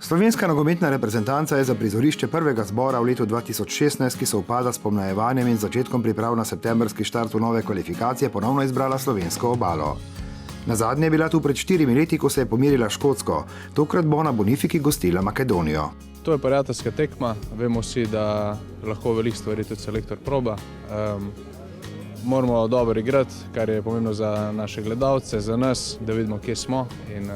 Slovenska nogometna reprezentanca je za prizorišče prvega zbora v letu 2016, ki se upada s pomlajevanjem in začetkom priprav na septembrski štart v nove kvalifikacije, ponovno izbrala slovensko obalo. Nazadnje je bila tu pred 4 leti, ko se je pomirila Škotsko. Tokrat bo na Bonifiki gostila Makedonijo. To je prijateljska tekma. Vemo vsi, da lahko veliko stvari tudi selektor proba. Moramo dobro igrati, kar je pomembno za naše gledalce, za nas, da vidimo, kje smo in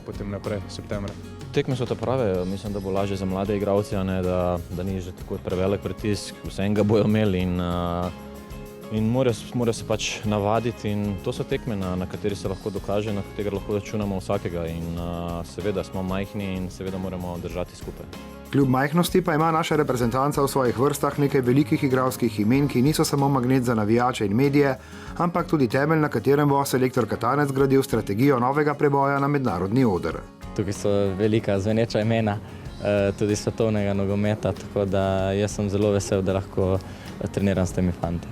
potem naprej septembra. Tekme so to prave, mislim, da bo lažje za mlade igralce, da ni že tako prevelik pritisk, vse ga bojo imeli in morajo se pač navaditi in to so tekme, na kateri se lahko dokaže, na kateri lahko računamo vsakega in seveda smo majhni in seveda moramo držati skupaj. Kljub majhnosti pa ima naša reprezentanca v svojih vrstah nekaj velikih igralskih imen, ki niso samo magnet za navijače in medije, ampak tudi temelj, na katerem bo selektor Katanec gradil strategijo novega preboja na mednarodni oder. Tukaj so velika zveneča imena, tudi svetovnega nogometa, tako da jaz sem zelo vesel, da lahko treniram s temi fanti.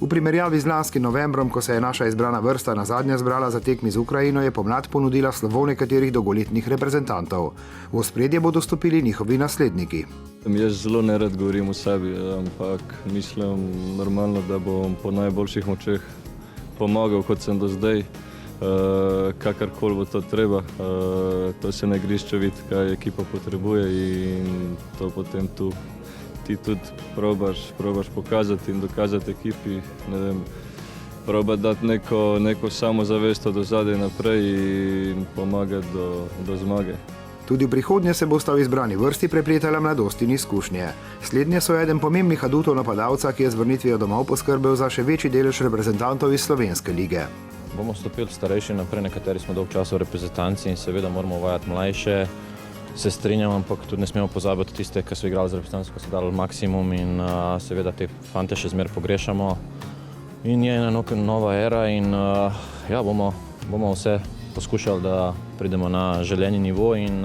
V primerjavi z lanskim novembrom, ko se je naša izbrana vrsta nazadnje zbrala za tekmi z Ukrajino, je pomlad ponudila slovo nekaterih dolgoletnih reprezentantov. V ospredje bodo stopili njihovi nasledniki. Jaz zelo nerad govorim o sebi, ampak mislim normalno, da bom po najboljših močeh pomagal, kot sem do zdaj. Kakorkoli bo to treba, to se na igrišču vidi, kaj ekipa potrebuje in to potem tu ti tudi probaš pokazati in dokazati ekipi, probati dati neko samozavest od ozadja naprej in pomagati do zmage. Tudi v prihodnje se bosta v izbrani vrsti prepletala mladost in izkušnje. Slednje so eden pomembnih adutov napadalca, ki je z vrnitvijo domov poskrbel za še večji delež reprezentantov iz slovenske lige. Bomo stopili starejši naprej, nekateri smo dolg časa v reprezentanci in seveda moramo uvajati mlajše. Se strinjam, ampak tudi ne smemo pozabiti tiste, ki so igrali z reprezentanco, ko so dali maksimum in seveda te fante še zmer pogrešamo. In je ena nova era in bomo vse poskušali, da pridemo na želeni nivo in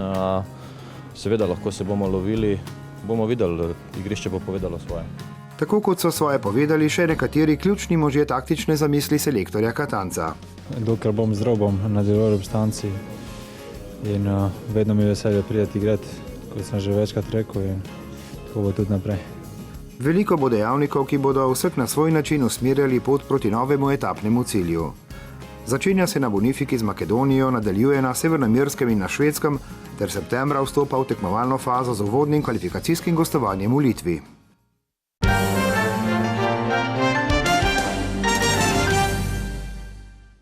seveda lahko se bomo lovili, bomo videli, igrišče bo povedalo svoje. Tako kot so svoje povedali še nekateri ključni možje taktične zamisli selektorja Katanca. Dokler bom zdrav, bom nadaljeval v reprezentanci in vedno mi je veselje priti igrati, kot sem že večkrat rekel, in tako bo tudi naprej. Veliko bo dejavnikov, ki bodo vsak na svoj način usmerjali pot proti novemu etapnemu cilju. Začenja se na Bonifiki z Makedonijo, nadaljuje na Severnoirskem in na Švedskem ter septembra vstopa v tekmovalno fazo z uvodnim kvalifikacijskim gostovanjem v Litvi.